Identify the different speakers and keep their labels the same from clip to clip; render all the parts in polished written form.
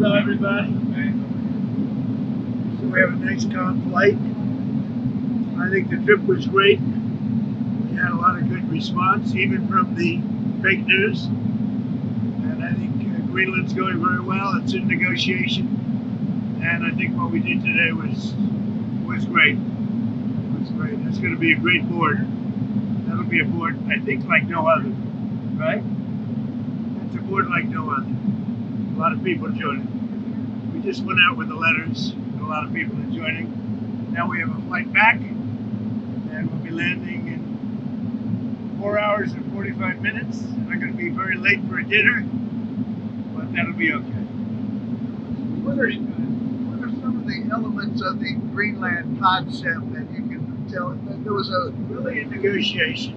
Speaker 1: Hello, everybody. So we have a nice calm flight. I think the trip was great. We had a lot of good response, even from the fake news. And I think Greenland's going very well. It's in negotiation. And I think what we did today was great. It was great. It's going to be a great board. That'll be a board, I think, like no other. Right? It's a board like no other. A lot of people joining. We just went out with the letters, and a lot of people are joining. Now we have a flight back, and we'll be landing in 4 hours and 45 minutes. And I'm going to be very late for a dinner, but that'll be okay.
Speaker 2: What are some of the elements of the Greenland concept that you can tell? There was
Speaker 1: really a negotiation,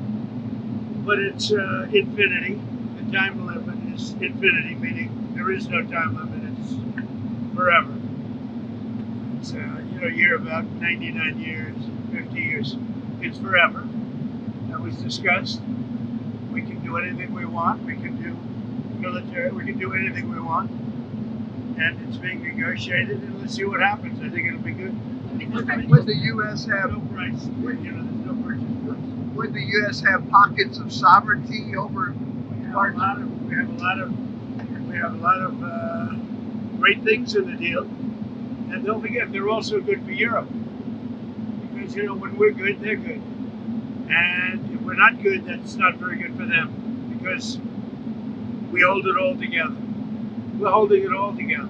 Speaker 1: but it's infinity. The time limit is infinity, meaning there is no time limit. It's forever. It's you hear about 99 years, 50 years. It's forever. That was discussed. We can do anything we want. We can do military. We can do anything we want. And it's being negotiated, and let's see what happens. I think it'll be good.
Speaker 2: Would the U.S. have
Speaker 1: no price? There's no purchase price.
Speaker 2: Would the U.S. have pockets of sovereignty over parts?
Speaker 1: We have a lot of great things in the deal, and don't forget they're also good for Europe, because when we're good, they're good, and if we're not good, that's not very good for them, because we hold it all together. We're holding it all together.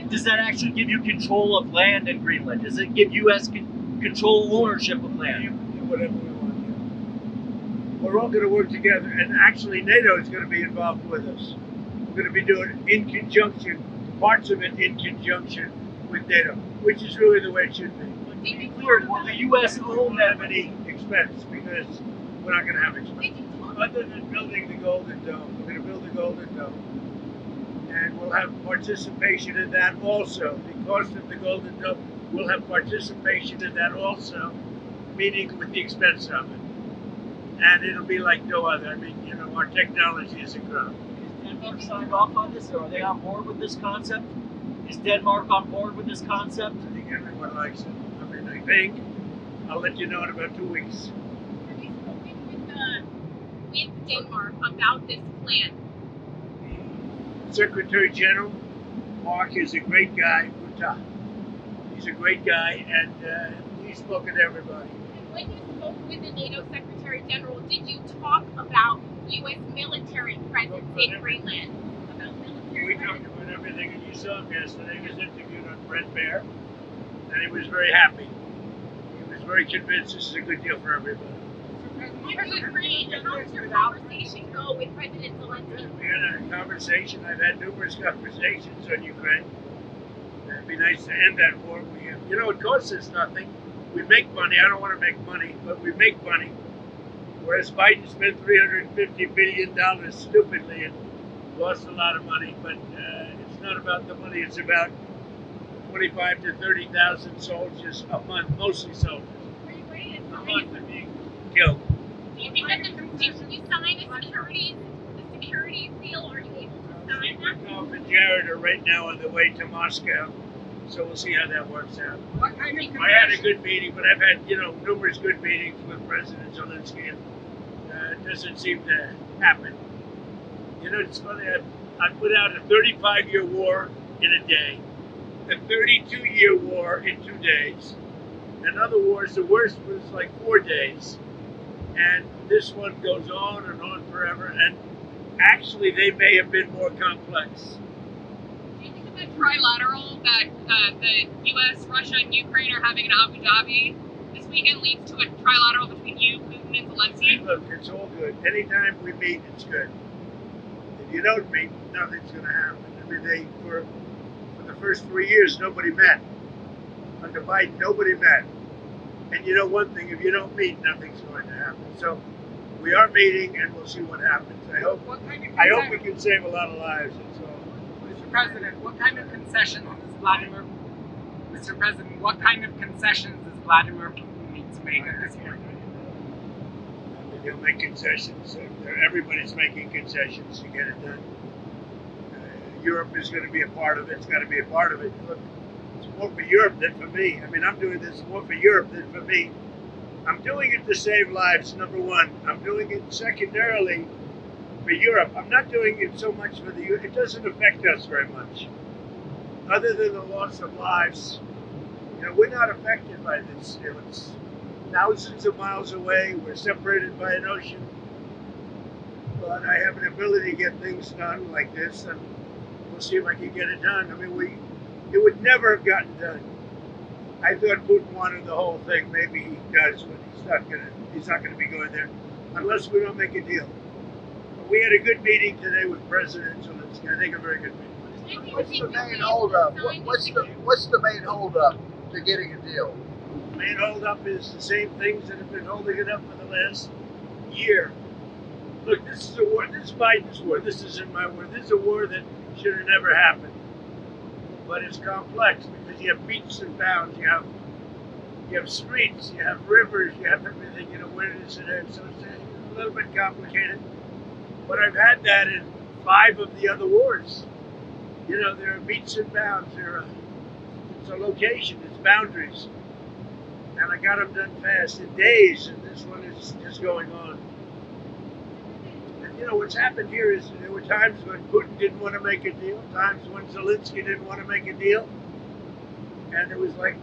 Speaker 3: Does that actually give you control of land in Greenland? Does it give U.S. control ownership of land?
Speaker 1: Do whatever we want to. We're all going to work together, and actually NATO is going to be involved with us. We're going to be doing it in conjunction, parts of it in conjunction with NATO, which is really the way it should be.
Speaker 3: To be clear, will the U.S. own that?
Speaker 1: Have any expense, because we're not going to have expense. Other than building the Golden Dome, we're going to build the Golden Dome. And we'll have participation in that also. The cost of the Golden Dome, we'll have participation in that also, meaning with the expense of it. And it'll be like no other. I mean, our technology is incredible.
Speaker 3: Is Denmark signed off on this, or are they on board with this concept? Is Denmark on board with this concept?
Speaker 1: I think everyone likes it. I mean, I think I'll let you know in about 2 weeks.
Speaker 4: Have you spoken with Denmark about this plan?
Speaker 1: Secretary General Mark is a great guy. He's a great guy, and he's spoken to everybody.
Speaker 4: And when you spoke with the NATO Secretary General, did you talk about U.S. military presence in Greenland?
Speaker 1: We talked about everything, and you saw him yesterday. He was interviewed on Brent Bear, and he was very happy. He was very convinced this is a good deal for everybody.
Speaker 4: How did your conversation go with President Zelensky?
Speaker 1: We had a conversation. I've had numerous conversations on Ukraine. It'd be nice to end that war. It costs us nothing. We make money. I don't want to make money, but we make money. Whereas Biden spent $350 billion stupidly and lost a lot of money. But it's not about the money. It's about 25,000 to 30,000 soldiers a month, mostly soldiers. A month are being killed.
Speaker 4: Do you think that did you sign a security deal? Are you able to sign that?
Speaker 1: Myself and Jared are right now on the way to Moscow, so we'll see how that works out. I had a good meeting, but I've had numerous good meetings with President Zelensky, and it doesn't seem to happen. It's funny. I put out a 35-year war in a day, a 32-year war in 2 days, and other wars. The worst was like 4 days. And this one goes on and on forever, and actually they may have been more complex.
Speaker 5: Do you think that the trilateral that the U.S., Russia, and Ukraine are having in Abu Dhabi this weekend leads to a trilateral between you, Putin, and Zelensky?
Speaker 1: Look, it's all good. Anytime we meet, it's good. If you don't meet, nothing's going to happen. I mean, for the first 3 years, nobody met. Under Biden, nobody met. And one thing, if you don't meet, nothing's going to happen. So we are meeting, and we'll see what happens. I hope we can save a lot of lives. That's all.
Speaker 6: Mr. President, what kind of concessions does Vladimir Putin need to make at this point?
Speaker 1: He'll make concessions. Everybody's making concessions to get it done. Europe is going to be a part of it. It's got to be a part of it. Look, it's more for Europe than for me. I mean, I'm doing this more for Europe than for me. I'm doing it to save lives, number one. I'm doing it secondarily for Europe. I'm not doing it so much for the U.S. It doesn't affect us very much. Other than the loss of lives, we're not affected by this. It's thousands of miles away. We're separated by an ocean. But I have an ability to get things done like this, and we'll see if I can get it done. I mean, it would never have gotten done. I thought Putin wanted the whole thing. Maybe he does, but he's not gonna be going there unless we don't make a deal. But we had a good meeting today with President Zelensky. I think a very good meeting.
Speaker 2: What's the main holdup? What's the main holdup to getting a deal?
Speaker 1: The main holdup is the same things that have been holding it up for the last year. Look, this is a war. This is Biden's war. This isn't my war. This is a war that should have never happened. But it's complex because you have beats and bounds. You have streets. You have rivers. You have everything. Where does it end? So it's a little bit complicated. But I've had that in 5 of the other wars. There are beats and bounds. It's a location. It's boundaries. And I got them done fast in days. And this one is just going on. What's happened here is there were times when Putin didn't want to make a deal, times when Zelensky didn't want to make a deal, and it was like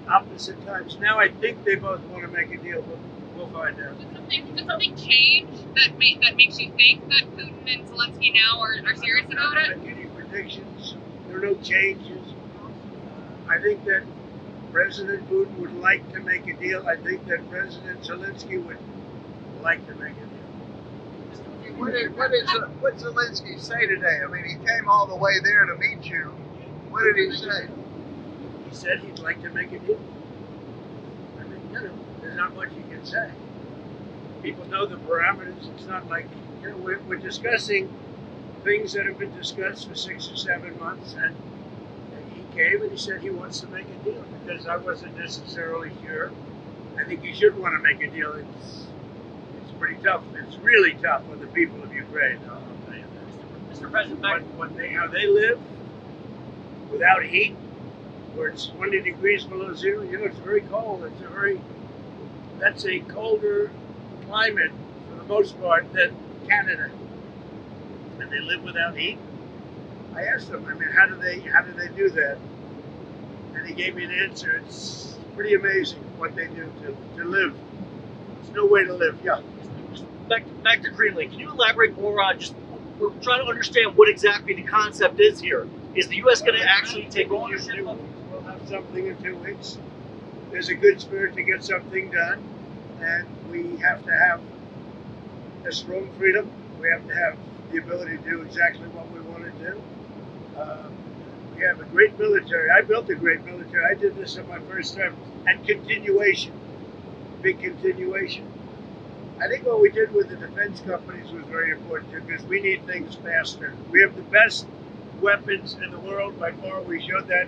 Speaker 1: opposite times. Now I think they both want to make a deal, but we'll find out.
Speaker 5: Did something change that makes you think that Putin and Zelensky now are serious about it?
Speaker 1: I'm not getting predictions. There are no changes. I think that President Putin would like to make a deal. I think that President Zelensky would like to make a deal.
Speaker 2: What did Zelensky say today? I mean, he came all the way there to meet you. What did he say?
Speaker 1: He said he'd like to make a deal. I mean, there's not much you can say. People know the parameters. It's not like, we're discussing things that have been discussed for 6 or 7 months, and he came and he said he wants to make a deal because I wasn't necessarily sure. I think he should want to make a deal. It's pretty tough. It's really tough on the people of Ukraine. I'll tell you that.
Speaker 3: Mr. President,
Speaker 1: how they live without heat, where it's 20 degrees below zero. It's very cold. That's a colder climate for the most part than Canada, and they live without heat. I asked them, how do they do that? And he gave me an answer. It's pretty amazing what they do to live. There's no way to live. Yeah.
Speaker 3: Back to Greenland. Can you elaborate more on we're trying to understand what exactly the concept is here. Is the U.S. going to actually take ownership of it?
Speaker 1: We'll have something in 2 weeks. There's a good spirit to get something done, and we have to have a strong freedom. We have to have the ability to do exactly what we want to do. We have a great military. I built a great military. I did this in my first term. And continuation, big continuation. I think what we did with the defense companies was very important too, because we need things faster. We have the best weapons in the world by far. We showed that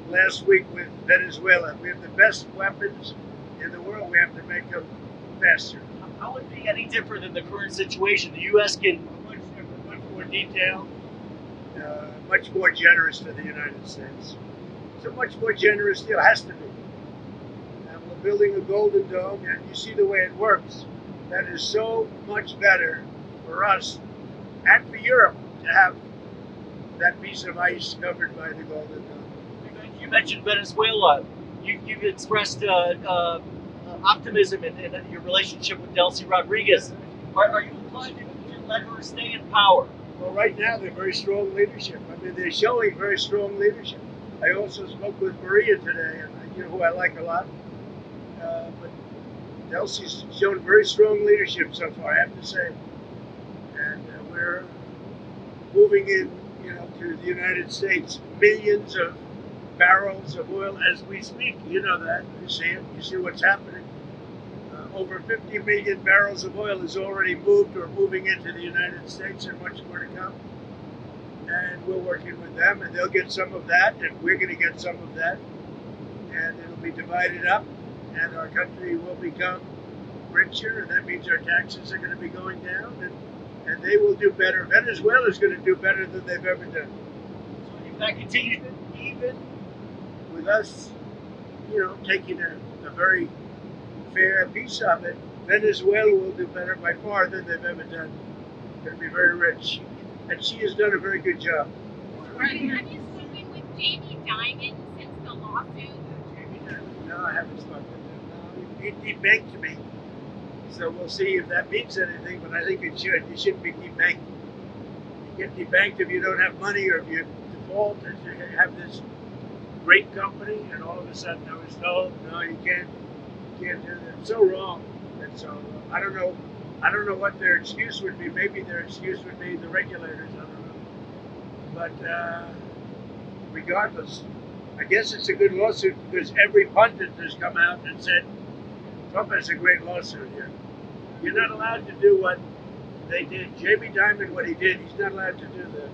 Speaker 1: last week with Venezuela. We have the best weapons in the world. We have to make them faster.
Speaker 3: How would it be any different than the current situation? The U.S. can
Speaker 1: much different, much more detailed, much more generous to the United States. It's a much more generous deal. It has to be. And we're building a Golden Dome, and you see the way it works. That is so much better for us and for Europe to have that piece of ice covered by the Golden Dome.
Speaker 3: You mentioned Venezuela. You've expressed optimism in your relationship with Delcy Rodriguez. Are you inclined to let her stay in power?
Speaker 1: Well, right now they're very strong leadership. They're showing very strong leadership. I also spoke with Maria today, and who I like a lot. But Delcy's shown very strong leadership so far, I have to say. And we're moving in, to the United States, millions of barrels of oil as we speak. You know that. You see it. You see what's happening. Over 50 million barrels of oil is already moved or moving into the United States, and much more to come. And we're working with them, and they'll get some of that, and we're going to get some of that. And it'll be divided up, and our country will become richer, and that means our taxes are going to be going down, and and they will do better. Venezuela is going to do better than they've ever done.
Speaker 3: So if that continues,
Speaker 1: Even with us, taking a very fair piece of it, Venezuela will do better by far than they've ever done. Going to be very rich, and she has done a very good job.
Speaker 4: Have you spoken with Jamie Dimon since the lawsuit?
Speaker 1: No, I haven't spoken to him. No, he debanked me, so we'll see if that means anything. But I think it should. You shouldn't be debanked. You get debanked if you don't have money or if you default or you have this great company, and all of a sudden I was told, no, you can't do that. It's so wrong. It's so wrong. I don't know what their excuse would be. Maybe their excuse would be the regulators. I don't know. But regardless, I guess it's a good lawsuit because every pundit has come out and said Trump has a great lawsuit here. You're not allowed to do what they did. Jamie Dimon, what he did, he's not allowed to do that.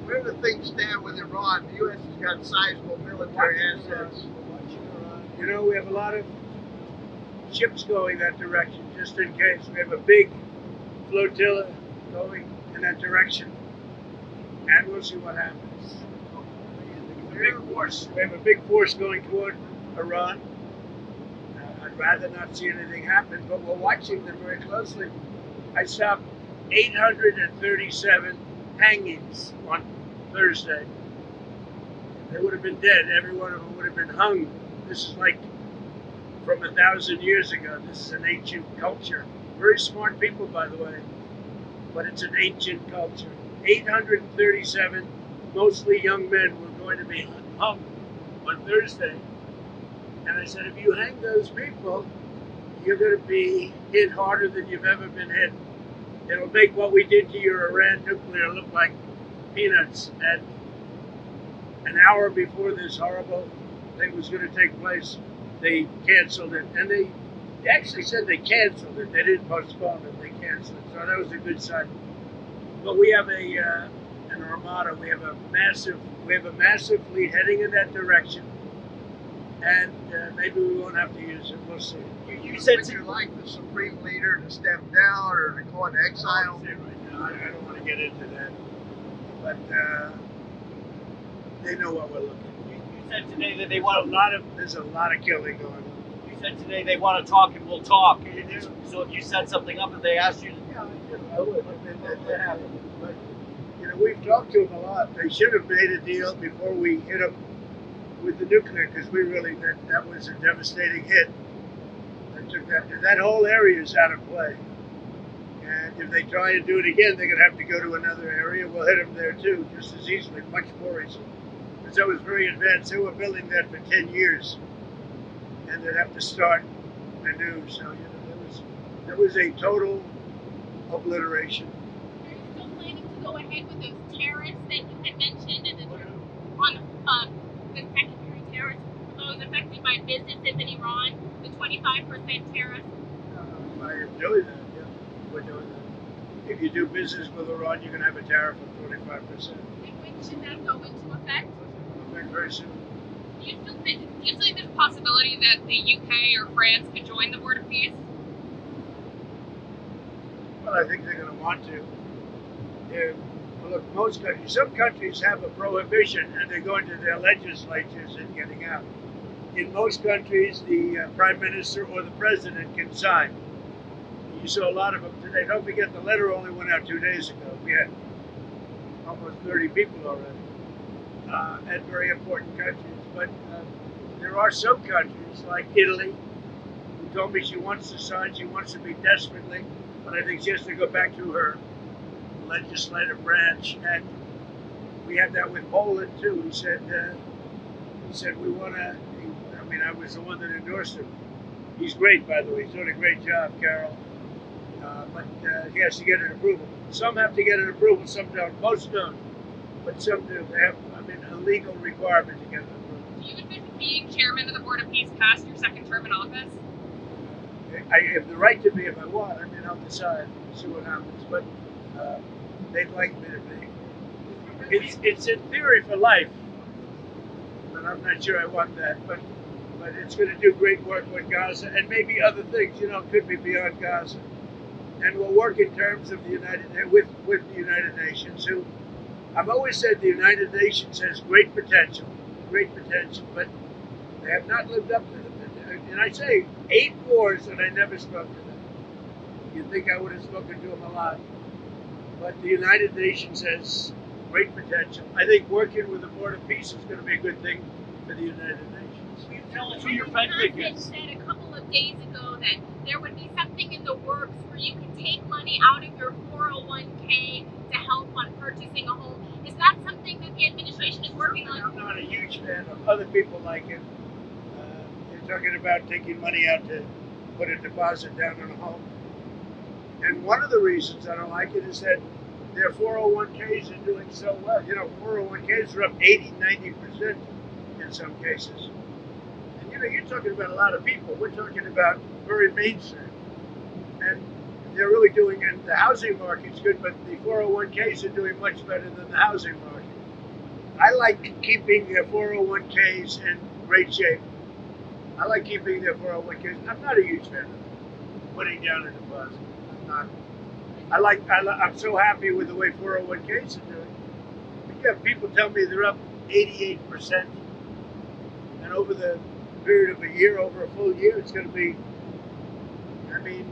Speaker 2: Where do things stand with Iran? The U.S. has got sizable military assets.
Speaker 1: We have a lot of ships going that direction, just in case. We have a big flotilla going in that direction, and we'll see what happens. A big force. We have a big force going toward Iran. I'd rather not see anything happen, but we're watching them very closely. I stopped 837 hangings on Thursday. They would have been dead. Every one of them would have been hung. This is like from 1,000 years ago. This is an ancient culture. Very smart people, by the way, but it's an ancient culture. 837, mostly young men, were going to be hung on Thursday. And I said, if you hang those people, you're going to be hit harder than you've ever been hit. It'll make what we did to your Iran nuclear look like peanuts. And an hour before this horrible thing was going to take place, they canceled it. And they actually said they canceled it. They didn't postpone it. They canceled it. So that was a good sign. But we have an armada. We have a massive fleet heading in that direction. And maybe we won't have to use it. We'll see.
Speaker 3: you said
Speaker 2: Would you like the supreme leader to step down or to go into exile?
Speaker 1: I don't want to get into that. But they know what we're looking for.
Speaker 3: You said today that they want
Speaker 1: There's a lot of killing going on.
Speaker 3: You said today they want to talk and we'll talk. So if you set something up and they asked you,
Speaker 1: I would. That happened. But we've talked to them a lot. They should have made a deal before we hit them with the nuclear, because we really that was a devastating hit. That whole area is out of play. And if they try and do it again, they're going to have to go to another area. We'll hit them there too, just as easily, much more easily. Because that was very advanced. They were building that for 10 years, and they'd have to start anew. So there was a total obliteration.
Speaker 4: Are you still planning to go ahead with those tariffs that you had mentioned, and on the secondary tariffs for those affected by businesses in Iran, the 25% tariff?
Speaker 1: I am doing that. Yeah, we're doing that. If you do business with Iran, you're going to have a tariff of 25%.
Speaker 4: And when should that go into effect?
Speaker 1: Very soon.
Speaker 5: Do you think there's a possibility that the UK or France could join the Board of Peace?
Speaker 1: Well, I think they're going to want to. Look, some countries have a prohibition, and they're going to their legislatures and getting out. In most countries, the prime minister or the president can sign. You saw a lot of them today. Don't forget, the letter only went out 2 days ago. We had almost 30 people already, at very important countries. But there are some countries, like Italy, who told me she wants to sign. She wants to be desperately, but I think she has to go back to her legislative branch. And we had that with Poland too. He said we want to. I was the one that endorsed him. He's great, by the way. He's doing a great job, Carol. But he has to get an approval. Some have to get an approval, some don't. Most don't, but some do. They have, a legal requirement to get an approval.
Speaker 5: Do you envision being chairman of the Board of Peace past your second term in office?
Speaker 1: I have the right to be if I want. I'll decide, see what happens. But they'd like me to be. It's in theory for life, but I'm not sure I want that. But it's going to do great work with Gaza and maybe other things. It could be beyond Gaza. and we'll work in terms of the with the United Nations, who I've always said the United Nations has great potential, but they have not lived up to them. And I say 8 wars, and I never spoke to them. You'd think I would have spoken to them a lot. But the United Nations has great potential. I think working with the Board of Peace is going to be a good thing for the United Nations.
Speaker 3: Can you tell us who your Fed pick is?
Speaker 4: said a couple of days ago that there would be something in the works where you could take money out of your 401k to help on purchasing a home. Is that something that the administration is working on?
Speaker 1: I'm not a huge fan of other people like it. They're talking about taking money out to put a deposit down on a home. And one of the reasons I don't like it is that their 401ks are doing so well. 401ks are up 80, 90% in some cases. And you're talking about a lot of people. We're talking about very mainstream. And they're really doing, and the housing market's good, but the 401ks are doing much better than the housing market. I like keeping their 401ks in great shape. I like keeping their 401ks. I'm not a huge fan of putting down a deposit. I'm not. I'm so happy with the way 401ks are doing. You have people tell me they're up 88%, and over the period of a year, over a full year, it's going to be. I mean,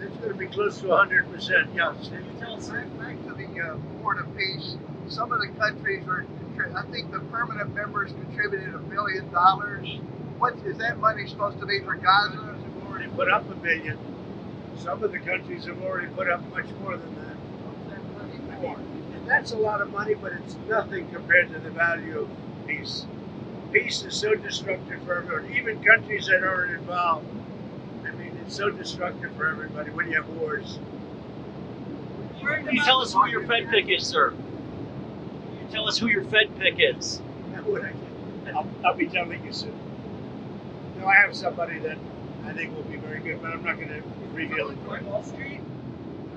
Speaker 1: it's going to be close to 100%. Yes.
Speaker 2: Can you tell us back to the Board of Peace? Some of the countries are. I think the permanent members contributed $1 billion. What is that money supposed to be for Gaza?
Speaker 1: Have already put up $1 billion. Some of the countries have already put up much more than that. And that's a lot of money, but it's nothing compared to the value of peace. Peace is so destructive for everyone, even countries that aren't involved. I mean, it's so destructive for everybody when you have wars.
Speaker 3: Can you tell us who your Fed pick is, sir? Can you tell us who your Fed pick is?
Speaker 1: I'll be telling you soon. No, I have somebody that I think will be very good, but I'm not going to reveal it.
Speaker 6: Wall Street?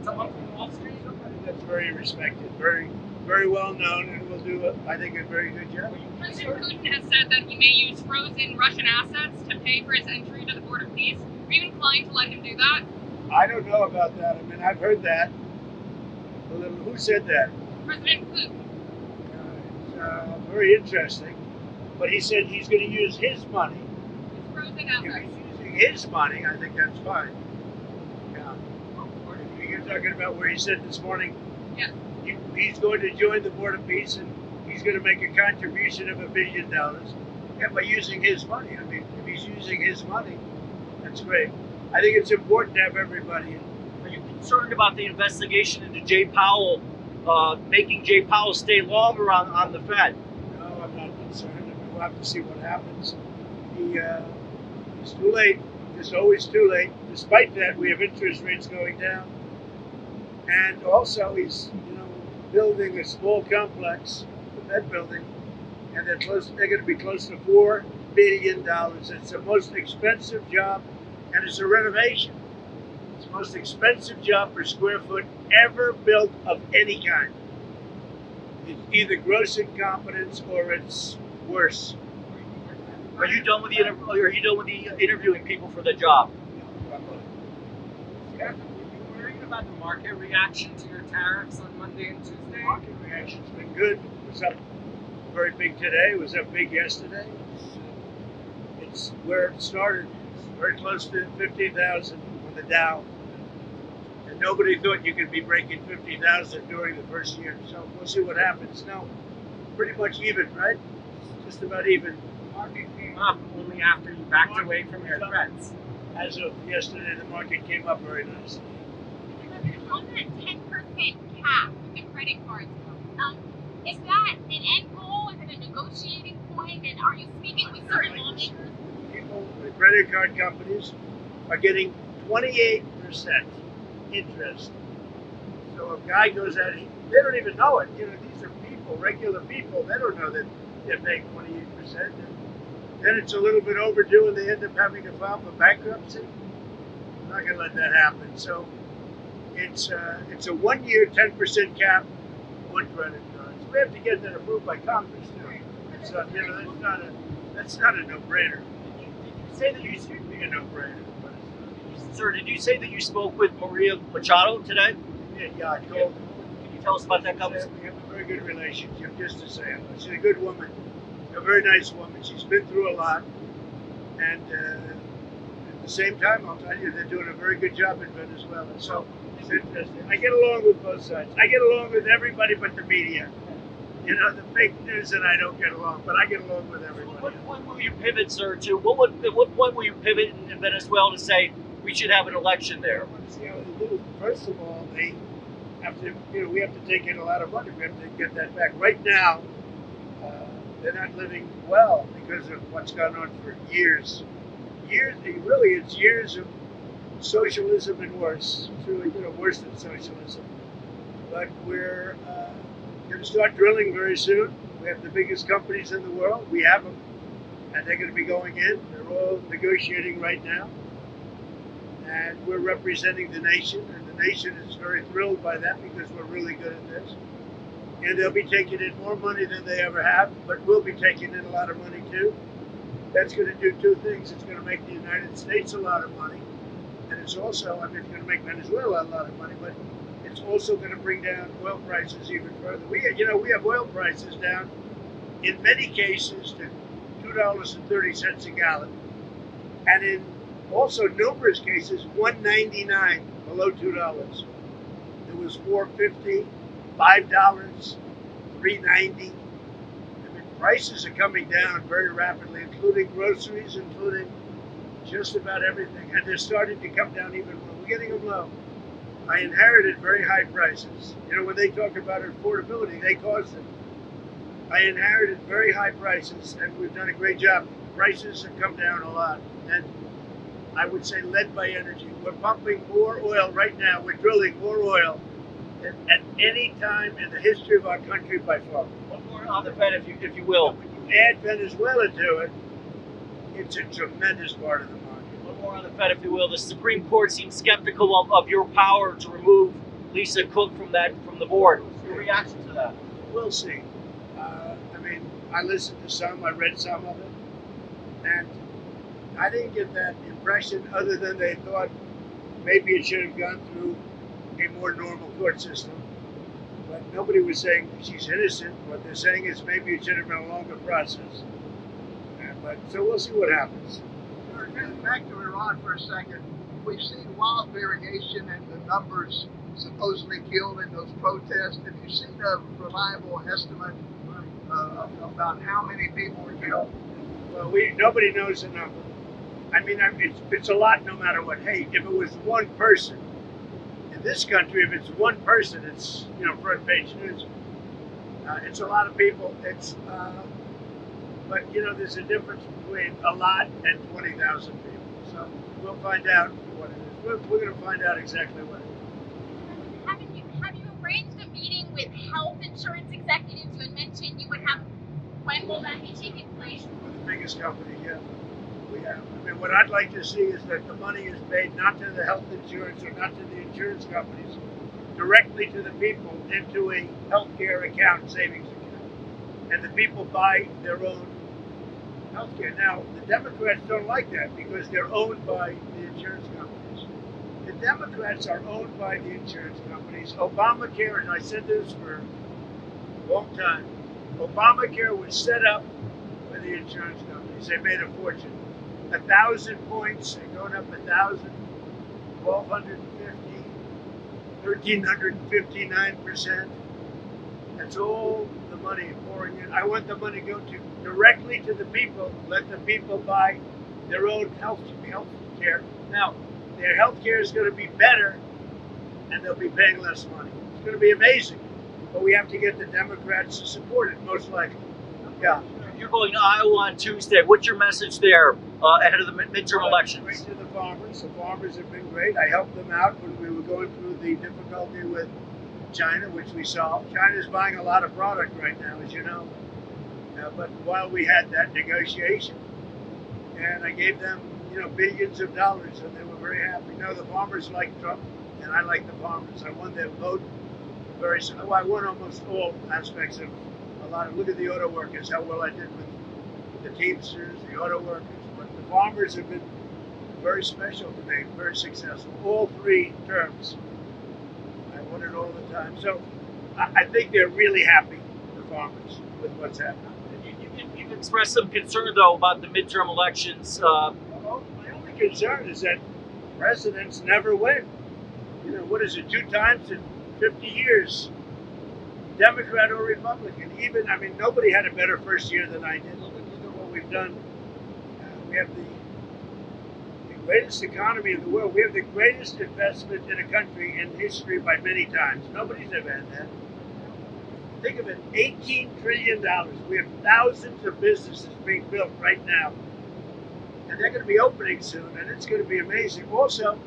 Speaker 6: Someone from Wall Street?
Speaker 1: Somebody that's very respected, very, very well known, and will do, I think, a very good job.
Speaker 5: President Putin has said that he may use frozen Russian assets to pay for his entry to the Board of Peace. Are you inclined to let him do that?
Speaker 1: I don't know about that. I mean, I've heard that. Who said that?
Speaker 5: President Putin.
Speaker 1: It's very interesting. But he said he's going to use his money.
Speaker 5: Frozen
Speaker 1: If
Speaker 5: assets.
Speaker 1: he's using his money, I think that's fine. Yeah. You're talking about where he said this morning
Speaker 5: Yeah.
Speaker 1: he's going to join the Board of Peace and he's going to make a contribution of $1 billion. Yeah, by using his money. I mean, if he's using his money, that's great. I think it's important to have everybody in.
Speaker 3: Are you concerned about the investigation into Jay Powell, making Jay Powell stay longer on the Fed?
Speaker 1: No, I'm not concerned. I mean, we'll have to see what happens. It's too late. It's always too late. Despite that, we have interest rates going down. And also, he's building a small complex, the Fed building, and they're going to be close to $4 billion. It's the most expensive job, and it's a renovation. It's the most expensive job per square foot ever built of any kind. It's either gross incompetence or it's worse.
Speaker 3: Are you done with the interviewing people for the job?
Speaker 6: Yeah. Were you worried about the market reaction to your tariffs on Monday and Tuesday?
Speaker 1: The market reaction's been good. It was up very big today. It was up big yesterday. It's where it started. It's very close to 50,000 on the Dow. And nobody thought you could be breaking 50,000 during the first year. So we'll see what happens. No, pretty much even, right? Just about even.
Speaker 6: The market came up only after you backed away from your threats.
Speaker 1: As of yesterday, the market came up very nicely.
Speaker 4: On that 10% cap with the credit cards, is that an end goal? Is it a negotiating point? And are you speaking with certain lawmakers?
Speaker 1: People, the credit card companies are getting 28% interest. So a guy goes out, they don't even know it. These are people, regular people. They don't know that they're paying 28%. And then it's a little bit overdue, and they end up having to file for bankruptcy. I'm not going to let that happen. So it's a 1 year 10% cap on credit cards. We have to get that approved by Congress too. So that's not a no-brainer.
Speaker 3: Did you say that
Speaker 1: It used to be a no-brainer, but
Speaker 3: Sir, did you say that you spoke with Maria Machado today?
Speaker 1: Yeah, I told her.
Speaker 3: Can you tell us about that
Speaker 1: We
Speaker 3: conversation?
Speaker 1: have a very good relationship, just to say. She's a good woman, a very nice woman. She's been through a lot. And at the same time, I'll tell you, they're doing a very good job in Venezuela. So it's interesting. I get along with both sides. I get along with everybody but the media. You know, the fake news and I don't get along, but I get along with everybody.
Speaker 3: When will you pivot, sir, to at what point will you pivot in Venezuela to say we should have an election there?
Speaker 1: See how they do. First of all, they have to, we have to take in a lot of money. We have to get that back. Right now, they're not living well because of what's gone on for years. Really, it's years of socialism and worse. It's really, worse than socialism. But we're going to start drilling very soon. We have the biggest companies in the world. We have them, and they're going to be going in. They're all negotiating right now. And we're representing the nation, and the nation is very thrilled by that because we're really good at this. And they'll be taking in more money than they ever have, but we'll be taking in a lot of money too. That's going to do two things. It's going to make the United States a lot of money, and it's also, it's going to make Venezuela a lot of money, but it's also going to bring down oil prices even further. We have oil prices down, in many cases, to $2.30 a gallon, and in also numerous cases, $1.99 below $2. It was $4.50, $5, $3.90. Prices are coming down very rapidly, including groceries, including just about everything, and they're starting to come down even more. We're getting them low. I inherited very high prices. When they talk about affordability, they caused it. I inherited very high prices, and we've done a great job. Prices have come down a lot, and I would say led by energy. We're pumping more oil right now. We're drilling more oil than at any time in the history of our country by far.
Speaker 3: One more on the Fed, if you will.
Speaker 1: When you add Venezuela to it, it's a tremendous part of the market.
Speaker 3: One more on the Fed, if you will. The Supreme Court seems skeptical of your power to remove Lisa Cook from the board. Your reaction to that?
Speaker 1: We'll see. I listened to some, I read some of it, and I didn't get that impression other than they thought maybe it should have gone through a more normal court system. But nobody was saying she's innocent. What they're saying is maybe it should have been a longer process. So we'll see what happens.
Speaker 2: Back to Iran for a second. We've seen wild variation in the numbers supposedly killed in those protests. Have you seen a reliable estimate about how many people were killed?
Speaker 1: Well, nobody knows the number. It's a lot no matter what. Hey, if it was one person, in this country, if it's one person, it's front page news. It's a lot of people. But there's a difference between a lot and 20,000 people. So we'll find out what it is. We're going to find out exactly what it is.
Speaker 4: Have you arranged a meeting with health insurance executives? You had mentioned you would have. When will that be taking place?
Speaker 1: With the biggest company, yeah. We have. What I'd like to see is that the money is paid not to the health insurance or not to the insurance companies, directly to the people into a healthcare account, savings account. And the people buy their own healthcare. Now, the Democrats don't like that because they're owned by the insurance companies. The Democrats are owned by the insurance companies. Obamacare, and I said this for a long time, Obamacare was set up by the insurance companies. They made a fortune. 1,000 points, they're going up 1,000, 1,250, 1,359%. That's all the money pouring in. I want the money to go directly to the people. Let the people buy their own health care. Now, their health care is going to be better, and they'll be paying less money. It's going to be amazing. But we have to get the Democrats to support it, most likely. Yeah.
Speaker 3: You're going to Iowa on Tuesday. What's your message there ahead of the midterm elections?
Speaker 1: Great to the farmers. The farmers have been great. I helped them out when we were going through the difficulty with China, which we solved. China's buying a lot of product right now, as you know. But while we had that negotiation, and I gave them, billions of dollars, and they were very happy. The farmers like Trump, and I like the farmers. I won their vote I won almost all aspects of a lot of. Look at the auto workers, how well I did with the Teamsters, the auto workers. But the farmers have been very special to me, very successful. All 3 terms. I won it all the time. So I think they're really happy, the farmers, with what's happening.
Speaker 3: You've expressed some concern, though, about the midterm elections.
Speaker 1: Well, my only concern is that presidents never win. You know, what is it, 2 times in 50 years? Democrat or Republican. Even, I mean, nobody had a better first year than I did. Look at what we've done. We have the greatest economy in the world. We have the greatest investment in a country in history by many times. Nobody's ever had that. Think of it, $18 trillion. We have thousands of businesses being built right now. And they're going to be opening soon, and it's going to be amazing. Also,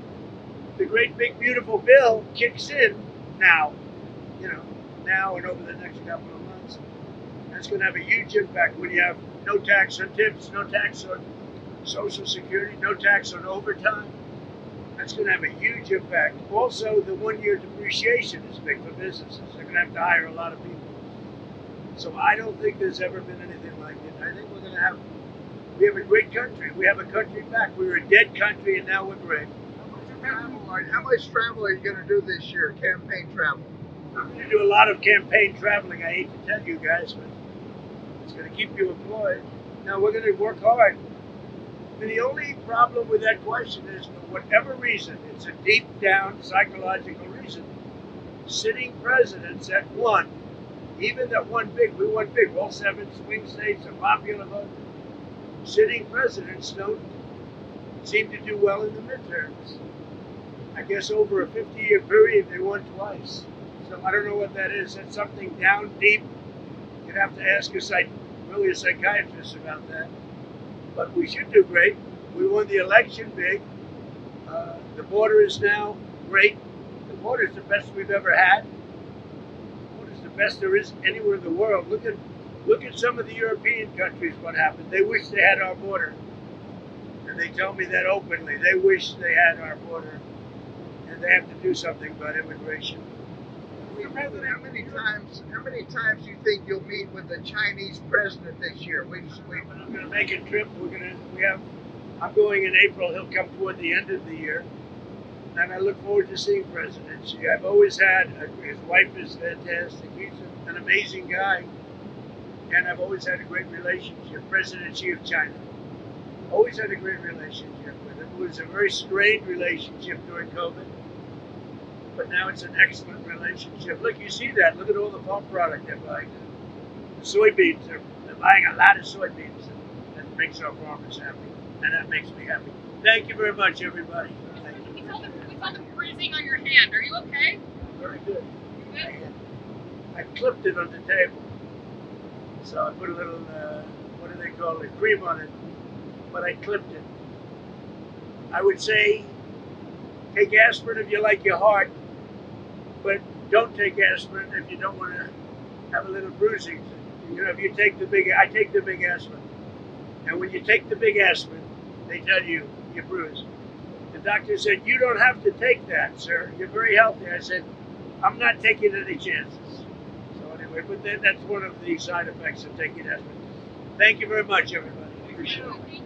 Speaker 1: the great big beautiful bill kicks in now, you know, now and over the next couple of months. That's going to have a huge impact when you have no tax on tips, no tax on Social Security, no tax on overtime. That's going to have a huge impact. Also, the 1-year depreciation is big for businesses. They're going to have to hire a lot of people. So I don't think there's ever been anything like it. I think we have a great country. We have a country back. We were a dead country, and now we're great.
Speaker 2: How much travel are you going to do this year, campaign travel?
Speaker 1: I'm going to do a lot of campaign traveling. I hate to tell you guys, but it's going to keep you employed. Now, we're going to work hard. And the only problem with that question is, for whatever reason, it's a deep down psychological reason, sitting presidents that won, even that won big, we won big, all 7 swing states, a popular vote, sitting presidents don't seem to do well in the midterms. I guess over a 50-year period, they won twice. So I don't know what that is. That's something down deep. You'd have to ask a psychiatrist about that. But we should do great. We won the election big. The border is now great. The border is the best we've ever had. The border is the best there is anywhere in the world. Look at some of the European countries, what happened. They wish they had our border. And they tell me that openly. They wish they had our border. And they have to do something about immigration.
Speaker 2: President, how many times do you think you'll meet with the Chinese president this year?
Speaker 1: I'm going to make a trip. I'm going in April. He'll come toward the end of the year. And I look forward to seeing President Xi. I've always had, his wife is fantastic. He's an amazing guy. And I've always had a great relationship. President Xi of China. Always had a great relationship with him. It was a very strained relationship during COVID. But now it's an excellent relationship. Look, you see that. Look at all the farm product they're buying. The soybeans, they're buying a lot of soybeans. And that makes our farmers happy. And that makes me happy. Thank you very much, everybody.
Speaker 5: We saw the bruising on your hand. Are you okay?
Speaker 1: Very good.
Speaker 5: Good.
Speaker 1: I clipped it on the table. So I put a little, what do they call it, cream on it. But I clipped it. I would say, take aspirin if you like your heart. But don't take aspirin if you don't want to have a little bruising. You know, if you take I take the big aspirin. And when you take the big aspirin, they tell you you're bruised. The doctor said, you don't have to take that, sir. You're very healthy. I said, I'm not taking any chances. So anyway, but that's one of the side effects of taking aspirin. Thank you very much, everybody. Appreciate it.
Speaker 4: Thank you.